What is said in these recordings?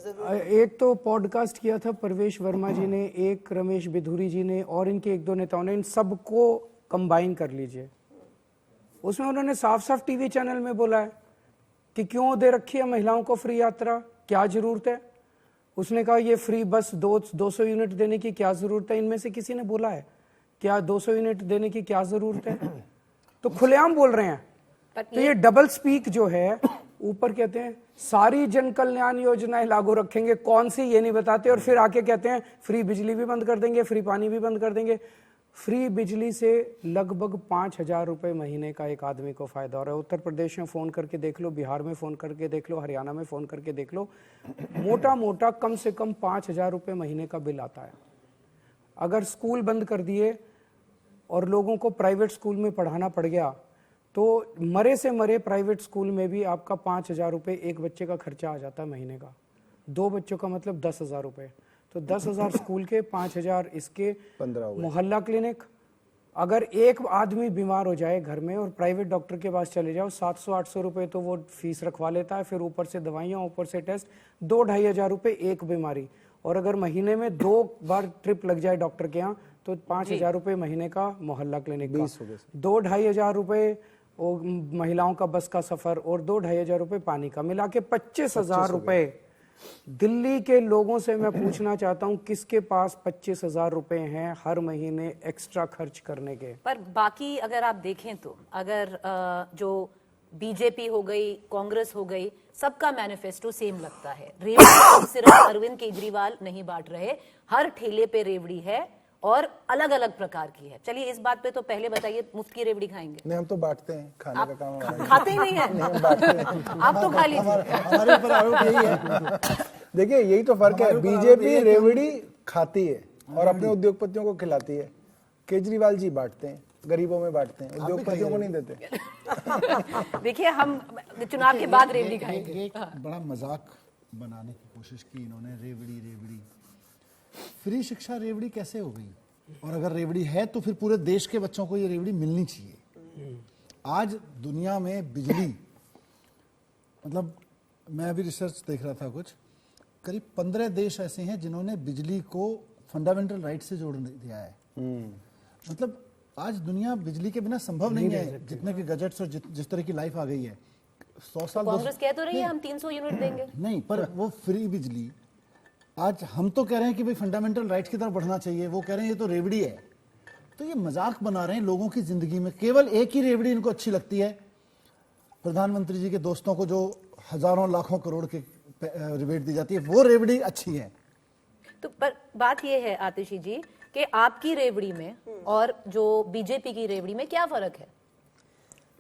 एक तो पॉडकास्ट किया था परवेश वर्मा जी ने, एक रमेश बिधूरी जी ने और इनके एक दो नेताओं ने, इन सबको कंबाइन कर लीजिए। उसमें उन्होंने साफ साफ टीवी चैनल में बोला है कि क्यों दे रखी है महिलाओं को फ्री यात्रा, क्या जरूरत है। उसने कहा ये फ्री बस 200 यूनिट देने की क्या जरूरत है। इनमें से किसी ने बोला है क्या 200 यूनिट देने की क्या जरूरत है? तो खुलेआम बोल रहे हैं। तो ये डबल स्पीक जो है, ऊपर कहते हैं सारी जन कल्याण योजनाएं लागू रखेंगे, कौन सी ये नहीं बताते, और फिर आके कहते हैं फ्री बिजली भी बंद कर देंगे, फ्री पानी भी बंद कर देंगे। फ्री बिजली से लगभग 5,000 रुपए महीने का एक आदमी को फायदा हो रहा है। उत्तर प्रदेश में फोन करके देख लो, बिहार में फोन करके देख लो, हरियाणा में फोन करके देख लो, मोटा मोटा कम से कम 5,000 रुपए महीने का बिल आता है। अगर स्कूल बंद कर दिए और लोगों को प्राइवेट स्कूल में पढ़ाना पड़ गया तो मरे से मरे प्राइवेट स्कूल में भी आपका 5,000 रुपये एक बच्चे का खर्चा आ जाता है महीने का। 2 बच्चों का मतलब 10,000 रुपये। तो 10,000 स्कूल के, 5,000 इसके, 15 मोहल्ला क्लिनिक। अगर एक आदमी बीमार हो जाए घर में और प्राइवेट डॉक्टर के पास चले जाओ, 700-800 रुपये तो वो फीस रखवा लेता है, फिर ऊपर से दवाइयाँ, ऊपर से टेस्ट, 2-2,500 रुपये एक बीमारी। और अगर महीने में 2 बार ट्रिप लग जाए डॉक्टर के यहाँ तो 5,000 रुपये महीने का मोहल्ला क्लिनिक का, 2-2,500 रुपये महिलाओं का बस का सफर, और 2-2,500 रुपये पानी का, मिला के 25,000 रुपये। दिल्ली के लोगों से मैं पूछना चाहता हूं किसके पास 25,000 रुपए हैं हर महीने एक्स्ट्रा खर्च करने के। पर बाकी अगर आप देखें तो अगर जो बीजेपी हो गई, कांग्रेस हो गई, सबका मैनिफेस्टो सेम लगता है। रेवड़ी सिर्फ अरविंद केजरीवाल नहीं बांट रहे, हर ठेले पे रेवड़ी है और अलग अलग प्रकार की है। चलिए इस बात पे तो पहले बताइए, मुफ्त की रेवड़ी खाएंगे? नहीं, हम तो बांटते हैं, खाने का काम हमारा। खाते ही नहीं है? नहीं, बांटते हैं। आप तो खा लीजिए। हमारे ऊपर आरोप यही है। देखिए यही तो फर्क है, बीजेपी रेवड़ी खाती है और अपने उद्योगपतियों को खिलाती है। केजरीवाल जी बांटते हैं, गरीबों में बांटते हैं, उद्योगपतियों को नहीं देते। देखिए हम चुनाव के बाद रेवड़ी खाएंगे। एक बड़ा मजाक बनाने की कोशिश की इन्होंने, रेवड़ी रेवड़ी। फ्री शिक्षा रेवड़ी कैसे हो गई? और अगर रेवड़ी है तो फिर पूरे देश के बच्चों को ये रेवड़ी मिलनी चाहिए। आज दुनिया में बिजली, मतलब मैं अभी रिसर्च देख रहा था कुछ, करीब 15 देश ऐसे हैं जिन्होंने बिजली को फंडामेंटल राइट से जोड़ दिया है। मतलब आज दुनिया बिजली के बिना संभव नहीं है। जितने के गैजेट्स और जिस तरह की लाइफ आ गई है, 100 साल कांग्रेस कह तो रही है हम 300 यूनिट देंगे। नहीं, पर वो फ्री बिजली, आज हम तो कह रहे हैं कि भाई फंडामेंटल राइट्स की तरफ बढ़ना चाहिए, वो कह रहे हैं ये तो रेवड़ी है। तो ये मजाक बना रहे हैं लोगों की जिंदगी में। केवल एक ही रेवड़ी इनको अच्छी लगती है, प्रधानमंत्री जी के दोस्तों को जो हजारों लाखों करोड़ के रिबेट दी जाती है, वो रेवड़ी अच्छी है। तो पर बात ये है आतिशी जी कि आपकी रेवड़ी में और जो बीजेपी की रेवड़ी में क्या फर्क है?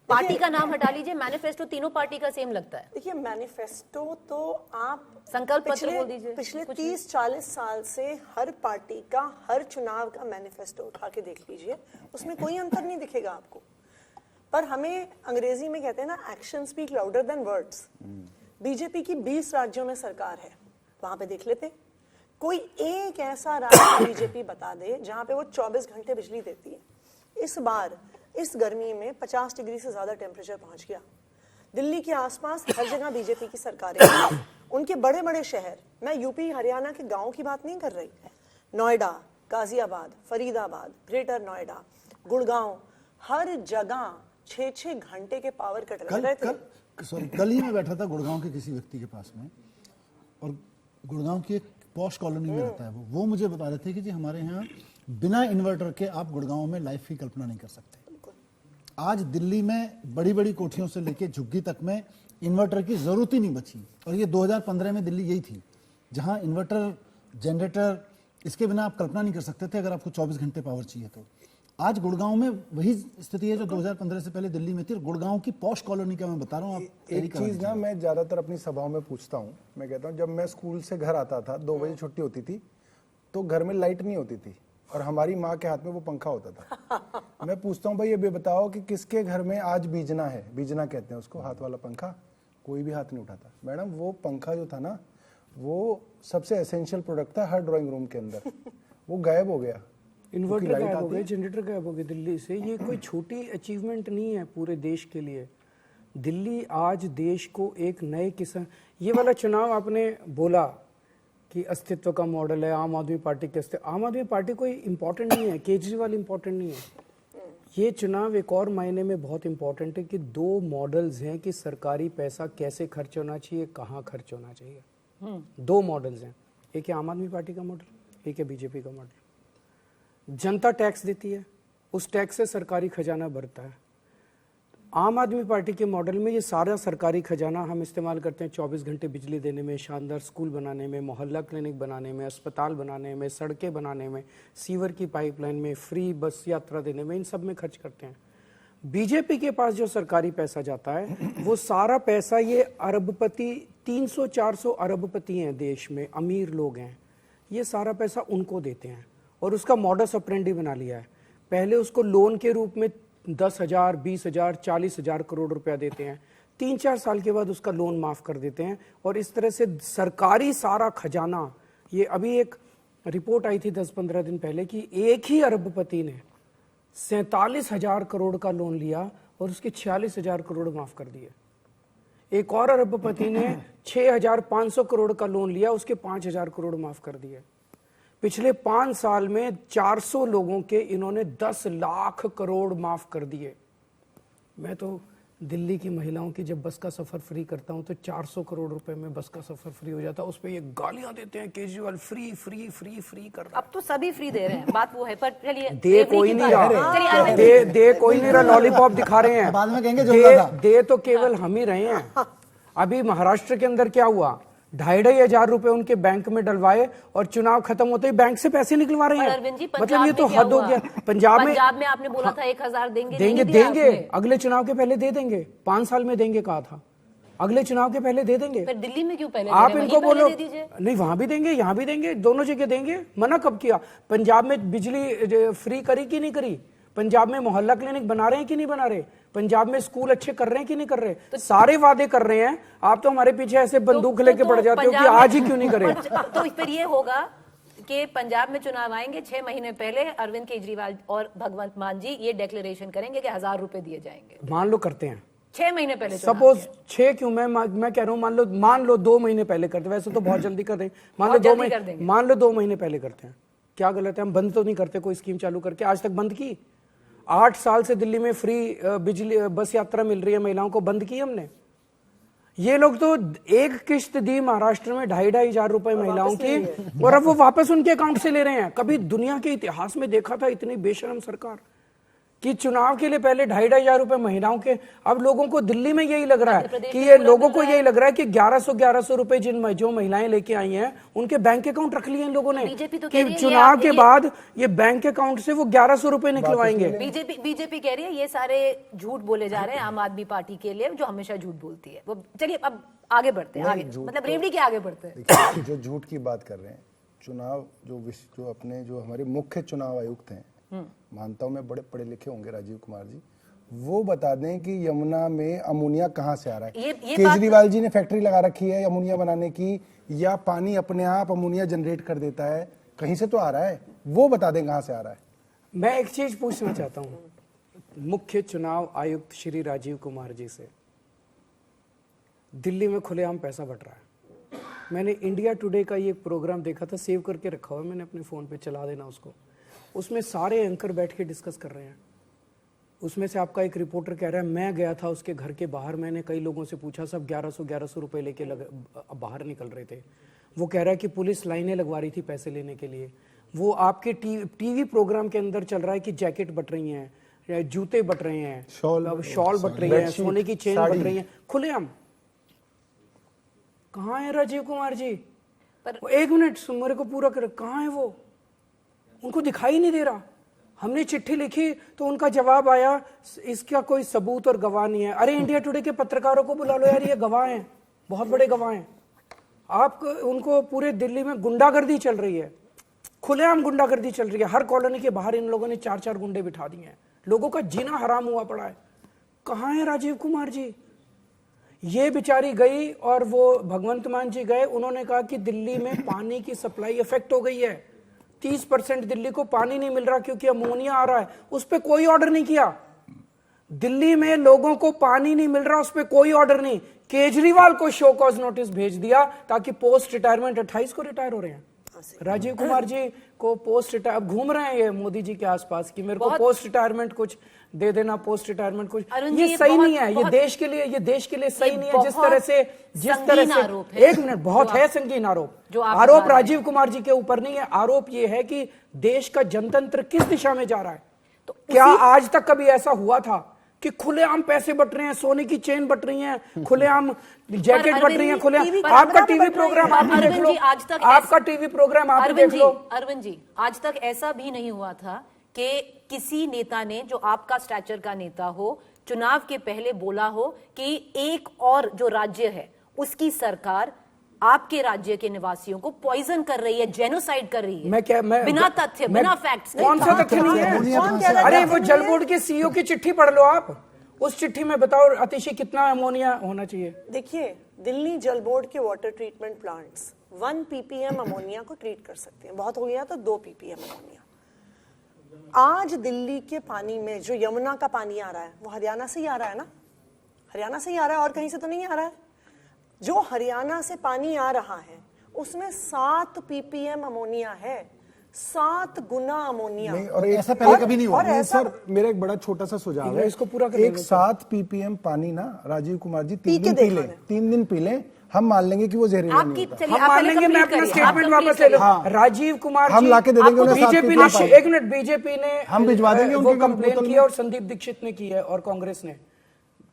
पार्टी का नाम हटा लीजिए, मैनिफेस्टो तीनों पार्टी का सेम लगता है। देखिए मैनिफेस्टो तो आप संकल्प पत्र बोल दीजिए। पिछले 30-40 साल से हर पार्टी का, हर चुनाव का मैनिफेस्टो उठा के देख लीजिए, उसमें कोई अंतर नहीं दिखेगा आपको। पर हमें अंग्रेजी में कहते हैं ना, action speak louder than words. BJP की 20 राज्यों में सरकार है, वहां पे देख लेते कोई एक ऐसा राज्य बीजेपी बता दे जहां पे वो 24 घंटे बिजली देती है। इस बार इस गर्मी में 50 डिग्री से ज्यादा टेम्परेचर पहुंच गया। दिल्ली के आसपास हर जगह बीजेपी की सरकारें हैं। उनके बड़े बड़े शहर, मैं यूपी हरियाणा के गांव की बात नहीं कर रही, नोएडा, गाजियाबाद, फरीदाबाद, ग्रेटर नोएडा, गुड़गांव, हर जगह 6-6 घंटे के पावर कट रहे थे। कल ही मैं बैठा था गुड़गांव के किसी व्यक्ति के पास में, और गुड़गांव की एक पॉश कॉलोनी में रहता है वो मुझे बता रहे थे कि जी हमारे यहाँ बिना इन्वर्टर के आप गुड़गांव में लाइफ की कल्पना नहीं कर सकते। आज दिल्ली में बड़ी बड़ी कोठियों से लेके झुग्गी तक में इन्वर्टर की जरूरत ही नहीं बची। और ये 2015 में दिल्ली यही थी जहां इन्वर्टर, जनरेटर, इसके बिना आप कल्पना नहीं कर सकते थे अगर आपको 24 घंटे पावर चाहिए तो। आज गुड़गांव में वही स्थिति है जो 2015 से पहले दिल्ली में थी। गुड़गांव की पॉश कॉलोनी का मैं बता रहा हूँ। एक चीज ना मैं ज्यादातर अपनी सभाओं में पूछता हूँ, मैं कहता हूँ जब मैं स्कूल से घर आता था, 2 बजे छुट्टी होती थी, तो घर में लाइट नहीं होती थी और हमारी माँ के हाथ में वो पंखा होता था। मैं पूछता हूँ भाई ये भी बताओ कि किसके घर में आज बीजना है, बीजना कहते हैं उसको, हाथ वाला पंखा, कोई भी हाथ नहीं उठाता। मैडम वो पंखा जो था ना, वो सबसे एसेंशियल प्रोडक्ट था हर ड्राइंग रूम के अंदर, वो गायब हो गया। इन्वर्टर गायब हो गए, जनरेटर गायब हो गए दिल्ली से। ये कोई छोटी अचीवमेंट नहीं है पूरे देश के लिए। दिल्ली आज देश को एक नए किस्म, ये वाला चुनाव आपने बोला कि अस्तित्व का मॉडल है आम आदमी पार्टी के अस्तित्व। आम आदमी पार्टी कोई इंपॉर्टेंट नहीं है, केजरीवाल इंपॉर्टेंट नहीं है। ये चुनाव एक और मायने में बहुत इंपॉर्टेंट है कि दो मॉडल्स हैं कि सरकारी पैसा कैसे खर्च होना चाहिए, कहाँ खर्च होना चाहिए। दो मॉडल्स हैं, एक है आम आदमी पार्टी का मॉडल, एक है बीजेपी का मॉडल। जनता टैक्स देती है, उस टैक्स से सरकारी खजाना बढ़ता है। आम आदमी पार्टी के मॉडल में ये सारा सरकारी खजाना हम इस्तेमाल करते हैं 24 घंटे बिजली देने में, शानदार स्कूल बनाने में, मोहल्ला क्लिनिक बनाने में, अस्पताल बनाने में, सड़कें बनाने में, सीवर की पाइपलाइन में, फ्री बस यात्रा देने में, इन सब में खर्च करते हैं। बीजेपी के पास जो सरकारी पैसा जाता है वो सारा पैसा, ये अरबपति 300-400 अरबपति हैं देश में, अमीर लोग हैं, ये सारा पैसा उनको देते हैं और उसका मॉडस ऑपरेंडी बना लिया है। पहले उसको लोन के रूप में 10,000, 20,000, 40,000 करोड़ रुपया देते हैं, 3-4 साल के बाद उसका लोन माफ कर देते हैं और इस तरह से सरकारी सारा खजाना। ये अभी एक रिपोर्ट आई थी 10-15 दिन पहले कि एक ही अरबपति ने 47,000 करोड़ का लोन लिया और उसके 46,000 करोड़ माफ कर दिए। एक और अरबपति ने 6,500 करोड़ का लोन लिया, उसके 5,000 करोड़ माफ कर दिए। पिछले 5 साल में 400 लोगों के इन्होंने 10 लाख करोड़ माफ कर दिए। मैं तो दिल्ली की महिलाओं की जब बस का सफर फ्री करता हूं तो 400 करोड़ रुपए में बस का सफर फ्री हो जाता है। उस पे ये गालियां देते हैं Kejriwal free free free free कर रहा है। अब तो सभी फ्री दे रहे हैं, बात वो है। पर चलिए, दे कोई नहीं रहा, दे कोई नहीं रहा, लॉलीपॉप दिखा रहे हैं। बाद में कहेंगे दे तो केवल हम ही रहे हैं। अभी महाराष्ट्र के अंदर क्या हुआ, 2,500 रुपए उनके बैंक में डलवाए और चुनाव खत्म होते ही बैंक से पैसे निकलवा रहे हैं। अरविंद जी, मतलब ये तो हद हो गया। पंजाब में आपने बोला था 1,000 देंगे, देंगे अगले चुनाव के पहले दे देंगे, 5 साल में देंगे कहा था, अगले चुनाव के पहले दे देंगे। फिर दिल्ली में क्यों पहले आप इनको बोलो नहीं, वहां भी देंगे यहाँ भी देंगे, दोनों जगह देंगे। मना कब किया? पंजाब में बिजली फ्री करी कि नहीं करी? पंजाब में मोहल्ला क्लिनिक बना रहे हैं कि नहीं बना रहे? पंजाब में स्कूल अच्छे कर रहे हैं कि नहीं कर रहे? तो सारे वादे कर रहे हैं। आप तो हमारे पीछे ऐसे बंदूक लेके पड़ जाते हो कि आज ही क्यों नहीं करे। तो फिर ये होगा कि पंजाब में चुनाव आएंगे 6 महीने पहले, अरविंद केजरीवाल और भगवंत मान जी ये डिक्लेरेशन करेंगे कि 1,000 रुपए दिए जाएंगे। मान लो करते हैं 6 महीने पहले, सपोज 6 क्यों, मैं कह रहा हूँ मान लो 2 महीने पहले करते, वैसे तो बहुत जल्दी कर दें, मान लो 2 महीने पहले करते हैं। क्या गलत है? हम बंद तो नहीं करते कोई स्कीम चालू करके, आज तक बंद की। 8 साल से दिल्ली में फ्री बिजली बस यात्रा मिल रही है महिलाओं को, बंद की हमने। ये लोग तो एक किश्त दी महाराष्ट्र में 2,500 रुपए महिलाओं की और अब वो वापस उनके अकाउंट से ले रहे हैं। कभी दुनिया के इतिहास में देखा था इतनी बेशरम सरकार कि चुनाव के लिए पहले 2,500 रुपए महिलाओं के। अब लोगों को दिल्ली में यही लग रहा है कि ये लोगों को यही लग रहा है कि 1100 रुपए जो महिलाएं लेके आई हैं उनके बैंक अकाउंट रख लिए इन लोगों ने कि चुनाव के बाद ये बैंक अकाउंट से वो 1100 रुपए निकलवाएंगे। बीजेपी कह रही है ये सारे झूठ बोले जा रहे हैं आम आदमी पार्टी के लिए, जो हमेशा झूठ बोलती है। वो चलिए अब आगे बढ़ते हैं, आगे मतलब रेवड़ी के आगे बढ़ते हैं। जो झूठ की बात कर रहे हैं, चुनाव जो अपने जो हमारे मुख्य चुनाव आयुक्त हैं, मानता हूं मैं बड़े पढ़े लिखे होंगे राजीव कुमार जी, वो बता दें कि यमुना में अमोनिया कहां से आ रहा है। केजरीवाल जी ने फैक्ट्री लगा रखी है अमोनिया बनाने की, या पानी अपने आप अमोनिया जनरेट कर देता है, कहीं से तो आ रहा है, वो बता दें कहां से आ रहा है। मैं एक चीज पूछना चाहता हूं मुख्य चुनाव आयुक्त श्री राजीव कुमार जी से। दिल्ली में खुलेआम पैसा बट रहा है। मैंने इंडिया टुडे का ये प्रोग्राम देखा था, सेव करके रखा हुआ है मैंने अपने फोन पे, चला देना उसको। उसमें सारे एंकर बैठ के डिस्कस कर रहे हैं। उसमें से आपका एक रिपोर्टर कह रहा है मैं गया था उसके घर के बाहर, मैंने कई लोगों से पूछा, सब 1100 रुपए लेके बाहर निकल रहे थे। वो कह रहा है कि पुलिस लाइनें लगवा रही थी पैसे लेने के लिए। वो आपके टीवी प्रोग्राम के अंदर चल रहा है कि जैकेट बट रही हैं, जूते बट रहे हैं, शॉल बट रही है, सोने की चेन बट रही है, खुलेआम। कहाँ है राजीव कुमार जी? पर 1 मिनट मेरे को पूरा कर, कहाँ है वो? उनको दिखाई नहीं दे रहा। हमने चिट्ठी लिखी तो उनका जवाब आया इसका कोई सबूत और गवाह नहीं है। अरे इंडिया टुडे के पत्रकारों को बुला लो यार, ये गवाह हैं, बहुत बड़े गवाह हैं। आप उनको पूरे दिल्ली में गुंडागर्दी चल रही है, खुलेआम गुंडागर्दी चल रही है। हर कॉलोनी के बाहर इन लोगों ने 4-4 गुंडे बिठा दिए हैं। लोगों का जीना हराम हुआ पड़ा है। कहाँ है राजीव कुमार जी? ये बेचारी गई और वो भगवंत मान जी गए, उन्होंने कहा कि दिल्ली में पानी की सप्लाई इफेक्ट हो गई है, 30% दिल्ली को पानी नहीं मिल रहा क्योंकि अमोनिया आ रहा है। उस पर कोई ऑर्डर नहीं किया। दिल्ली में लोगों को पानी नहीं मिल रहा, उस पर कोई ऑर्डर नहीं। केजरीवाल को शो कॉज नोटिस भेज दिया ताकि पोस्ट रिटायरमेंट 28 को रिटायर हो रहे हैं। राजीव कुमार जी को पोस्ट रिटायर, अब घूम रहे हैं ये मोदी जी के आसपास कि मेरे को पोस्ट रिटायरमेंट कुछ दे देना, पोस्ट रिटायरमेंट कुछ। ये सही नहीं है, ये देश के लिए सही नहीं है। जिस तरह से एक मिनट, बहुत है संगीन आरोप राजीव कुमार जी के ऊपर नहीं है। आरोप ये है कि देश का जनतंत्र किस दिशा में जा रहा है। तो क्या आज तक कभी ऐसा हुआ था कि खुलेआम पैसे बट रहे हैं, सोने की चेन बट रही हैं, खुलेआम जैकेट बट रही हैं, खुलेआम। आपका टीवी प्रोग्राम आप देख लो, आपका टीवी प्रोग्राम आप देख लो। अरविंद जी, आज तक ऐसा भी नहीं हुआ था कि किसी नेता ने, जो आपका स्टैचर का नेता हो, चुनाव के पहले बोला हो कि एक और जो राज्य है उसकी सरकार आपके राज्य के निवासियों को पॉइजन कर रही है, जेनोसाइड कर रही है। मैं बिना तथ्य, बिना फैक्ट्स। कौन सा तथ्य नहीं है? अरे वो जल बोर्ड के सीईओ की चिट्ठी पढ़ लो आप, उस चिट्ठी में बताओ अतिशी कितना अमोनिया होना चाहिए। देखिए, दिल्ली जल बोर्ड के water treatment plants 1 ppm ammonia को ट्रीट कर सकते हैं, बहुत हो गया तो 2 ppm अमोनिया। आज दिल्ली के पानी में जो यमुना का पानी आ रहा है वो हरियाणा से ही आ रहा है ना, हरियाणा से ही आ रहा है, और कहीं से तो नहीं आ रहा है। जो हरियाणा से पानी आ रहा है उसमें 7 ppm अमोनिया है, 7 गुना अमोनिया। नहीं, और ऐसा पहले कभी नहीं हुआ। नहीं सर, मेरा एक बड़ा छोटा सा सुझाव है, इसको पूरा कर एक 7 ppm पानी ना राजीव कुमार जी 3 दिन पी लें, हम मान लेंगे कि वो जहरीला नहीं होता। हम मान लेंगे। मैं अपना स्टेटमेंट वापस ले लूं। राजीव कुमार हम लाके दे देंगे उन्हें। बीजेपी ने, एक मिनट, बीजेपी ने हम भिजवा देंगे वो उनके कंप्लेन की और संदीप दीक्षित ने की है और कांग्रेस ने।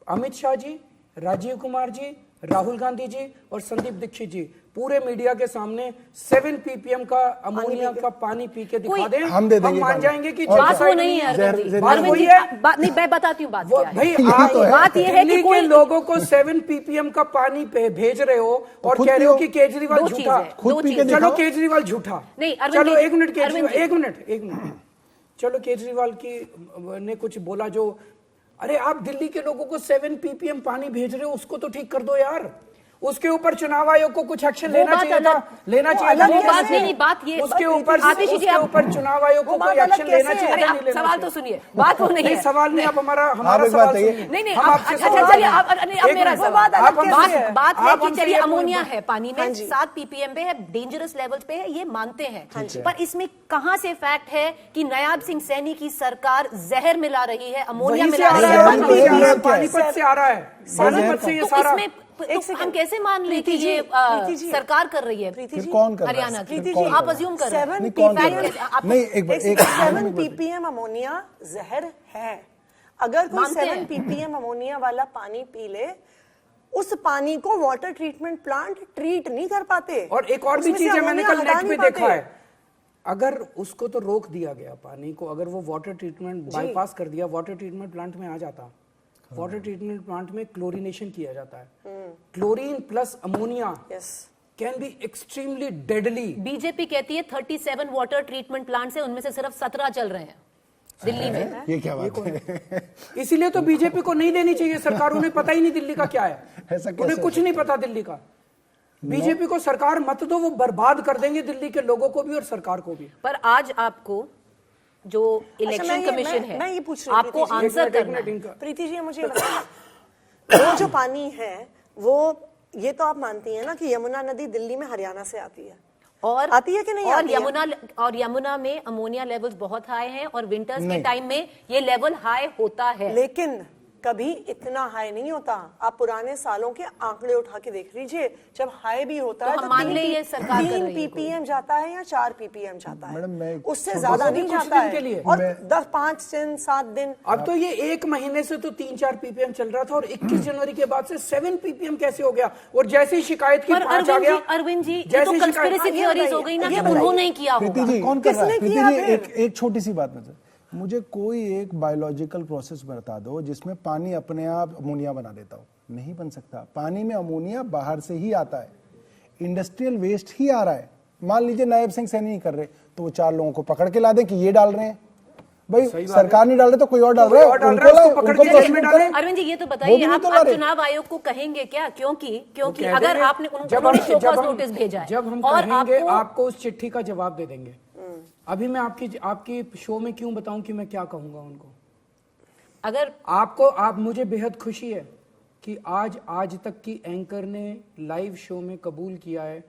अमित शाह जी, राजीव कुमार जी, राहुल गांधी जी और संदीप दीक्षित जी पूरे मीडिया के सामने 7 ppm का अमोनिया का पानी पी के दिखा दें, हम दे देंगे। हम मान जाएंगे कि बात वो नहीं है अरविंद जी। बात वही है। बात नहीं, मैं बताती हूँ बात क्या है। भाई आप बात ये है कि दिल्ली के लोगों को 7 ppm का पानी भेज रहे हो और कह रहे हो कि केजरीवाल झूठा। चलो केजरीवाल झूठा नहीं, चलो एक मिनट केजरीवाल, एक मिनट चलो केजरीवाल की ने कुछ बोला जो, अरे आप दिल्ली के लोगों को 7 ppm पानी भेज रहे हो, उसको तो ठीक कर दो यार। उसके ऊपर चुनाव आयोग को कुछ एक्शन लेना चाहिए था, बात ये उसके ऊपर चुनाव आयोग को कोई एक्शन लेना चाहिए। सवाल तो सुनिए, बात वो नहीं है। सवाल नहीं, आप हमारा सवाल सुनिए। नहीं, अब मेरा सवाल, बात है कि चलिए अमोनिया है पानी में, 7 ppm पे है, डेंजरस लेवल पे है, ये मानते हैं, पर इसमें कहां से फैक्ट है कि नायाब सिंह सैनी की सरकार जहर मिला रही है, अमोनिया मिला रही है, पानीपत से आ रहा है, पानीपत से ये सारा। हम कैसे मान ले कि ये सरकार कर रही है? फिर कौन कर हरियाणा की? प्रीति जी, आप अज्यूम कर रहे हैं। 7 ppm अमोनिया जहर है। अगर कोई 7 ppm अमोनिया वाला पानी पी ले, उस पानी को वाटर ट्रीटमेंट प्लांट ट्रीट नहीं कर पाते। और एक और भी चीज है, मैंने कल नेट पे देखा है, अगर उसको तो रोक दिया गया पानी को, अगर वो वाटर ट्रीटमेंट बाईपास कर दिया, वाटर ट्रीटमेंट प्लांट में आ जाता, वाटर ट्रीटमेंट प्लांट में क्लोरीनेशन किया जाता है, chlorine plus ammonia can be extremely deadly. BJP कहती है 37 वाटर ट्रीटमेंट प्लांट्स है, उनमें से सिर्फ 17 चल रहे हैं दिल्ली में। ये क्या बात है? इसीलिए तो बीजेपी को नहीं देनी चाहिए सरकार, उन्हें पता ही नहीं दिल्ली का क्या है, उन्हें कुछ नहीं पता दिल्ली का। बीजेपी को सरकार मत दो, वो बर्बाद कर देंगे दिल्ली के लोगों को भी और सरकार को भी। पर आज आपको जो इलेक्शन कमीशन है, मैं ये पूछ रही हूँ, आपको आंसर करना है। प्रीति जी, मुझे बताइए, वो जो पानी है वो, ये तो आप मानती हैं ना कि यमुना नदी दिल्ली में हरियाणा से आती है, और आती है कि नहीं आती है? यमुना में अमोनिया लेवल्स बहुत हाई हैं और विंटर्स के टाइम में ये लेवल हाई होता है, लेकिन कभी इतना हाई नहीं होता। आप पुराने सालों के आंकड़े उठा के देख लीजिए, जब हाई भी होता है तो मान ले ये सरकार कर 3 रही है ppm जाता है या 4 ppm जाता है, मैडम, उससे ज्यादा नहीं जाता है। और 5 दिन 7 दिन, अब तो ये एक महीने से तो 3-4 ppm चल रहा था और 21 जनवरी के बाद से 7 ppm कैसे हो गया? और जैसे ही शिकायत की 5 आ गया। अरविंद जी, ये तो कंस्पिरेसी थ्योरीज हो गई ना कि उन्होंने किया होगा। कौन कर रहा है? प्रीति जी, एक छोटी सी बात में मुझे कोई एक बायोलॉजिकल प्रोसेस बता दो जिसमें पानी अपने आप अमोनिया बना देता हो। नहीं बन सकता। पानी में अमोनिया बाहर से ही आता है, इंडस्ट्रियल वेस्ट ही आ रहा है। मान लीजिए नायब सिंह सैनी नहीं कर रहे तो वो 4 लोगों को पकड़ के ला दें कि ये डाल रहे हैं। भाई सरकार नहीं डाल रहे तो कोई और डाल रहा है। अरविंद जी, ये तो बताइए, आप चुनाव आयोग को कहेंगे क्या? क्योंकि अगर आपने नोटिस भेजा है, जब हम कहेंगे आपको उस चिट्ठी का जवाब दे देंगे। अभी मैं आपकी शो में क्यों बताऊं कि मैं क्या कहूंगा उनको? अगर आप मुझे बेहद खुशी है कि आज तक की एंकर ने लाइव शो में कबूल किया है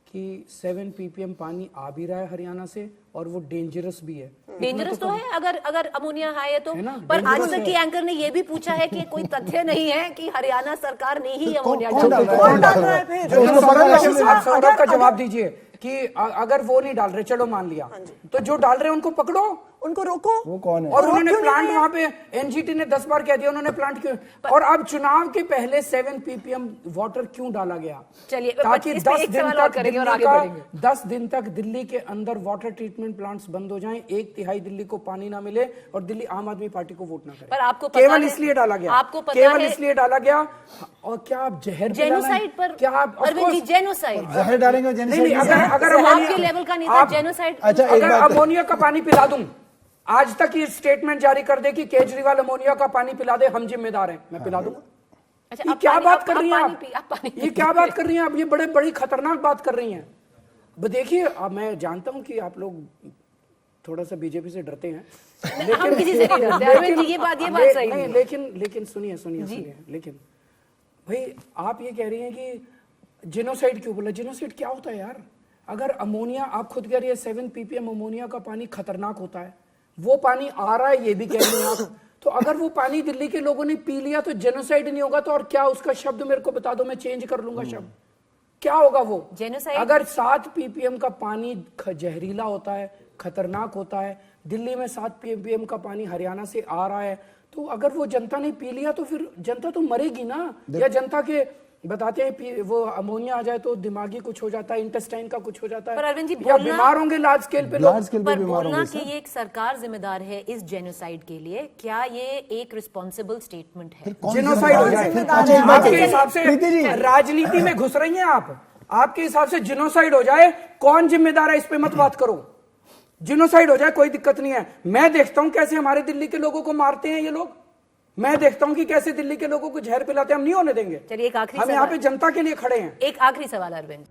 कि 7 ppm पानी आ भी रहा है हरियाणा से और वो डेंजरस भी है। डेंजरस तो है अगर अमोनिया हाई है तो, है ना, पर आज dangerous तक की है। एंकर ने ये भी पूछा है कि कोई तथ्य नहीं है कि हरियाणा सरकार ने ही कौन- अमोनिया कौन डाला। डाल कौन डाल रहा है फिर? जो उसको पकड़ लेंगे। आप सौरभ का जवाब दीजिए कि अगर वो नहीं डाल रहे, चलो मान लिया, तो जो डाल रहे हैं उनको पकड़ो उनको रोको। वो कौन है? और रोक उन्होंने क्यों नहीं प्लांट रहे? वहां पे एनजीटी ने 10 बार कह दिया उन्होंने प्लांट क्यों, और अब चुनाव के पहले 7 ppm वाटर क्यों डाला गया? चलिए, ताकि इस पे 10 एक दिन सवाल और तक करेंगे और दिल्ली आगे का बढ़ेंगे। 10 दिन तक दिल्ली के अंदर वाटर ट्रीटमेंट प्लांट्स बंद हो जाएं, 1/3 दिल्ली को पानी ना मिले और दिल्ली आम आदमी पार्टी को वोट ना करे। पर आपको पता केवल है- इसलिए डाला गया, आपको पता केवल है- इसलिए डाला गया। और क्या आप जहर पिलाना है? जेनोसाइड पर क्या आप of Arvind ji, course- genocide जहर डालेंगे नहीं, नहीं, अगर आपके अमोनिया- लेवल का नहीं था आप- जेनोसाइड। अच्छा, एक अगर बात- अमोनिया का पानी पिला दूं, आज तक ये स्टेटमेंट जारी कर दे कि केजरीवाल अमोनिया का पानी पिला दे, हम जिम्मेदार हैं, मैं पिला दूंगा। अच्छा, ये आप क्या पानी- बात आप- कर रही हैं आप आप? पानी आप पानी ये क्या बात कर रही हैं आप? ये बड़ी खतरनाक बात कर रही हैं। अब देखिए, अब मैं जानता हूं कि आप लोग थोड़ा सा बीजेपी से डरते हैं, हम किसी से नहीं डरते अरविंद जी, ये बात सही नहीं, है। लेकिन सुनिए, लेकिन भाई आप ये कह रही हैं कि जेनोसाइड क्यों बोला? जेनोसाइड क्या होता है यार? अगर अमोनिया, आप खुद कह रही है 7 ppm अमोनिया का पानी खतरनाक होता है, वो पानी आ रहा है, ये भी कह रही हैं आप, तो अगर वो पानी दिल्ली के लोगों ने पी लिया तो जेनोसाइड नहीं होगा, तो और क्या? उसका शब्द मेरे को बता दो, मैं चेंज कर लूंगा शब्द। क्या होगा वो? जेनोसाइड? अगर 7 ppm का पानी जहरीला होता है, खतरनाक होता है, दिल्ली में 7 ppm का पानी हरियाणा से आ रहा है, तो अगर वो जनता ने पी लिया तो फिर जनता तो मरेगी ना। या जनता के बताते हैं वो अमोनिया आ जाए तो दिमागी कुछ हो जाता है, इंटेस्टाइन का कुछ हो जाता है, पर अरविंद जी, या बोलना- बीमार होंगे लार्ज स्केल पे लोग। लार्ज स्केल पे पर बीमार बोलना होंगे कि सर। ये एक सरकार जिम्मेदार है इस जेनोसाइड के लिए, क्या ये एक रिस्पॉन्सिबल स्टेटमेंट है? जेनोसाइड हो जाए जिम्मेदार आपके है? हिसाब से? प्रीति जी। राजनीति में घुस रही हैं आप, आपके हिसाब से जेनोसाइड हो जाए, कौन जिम्मेदार है? इस पे मत बात करो। जेनोसाइड हो जाए कोई दिक्कत नहीं है, मैं देखता हूं कैसे हमारे दिल्ली के लोगों को मारते हैं ये लोग, मैं देखता हूं कि कैसे दिल्ली के लोगों को जहर पिलाते हैं, हम नहीं होने देंगे। चलिए, एक आखिरी हम यहाँ सवाल। पे जनता के लिए खड़े हैं। एक आखिरी सवाल अरविंद,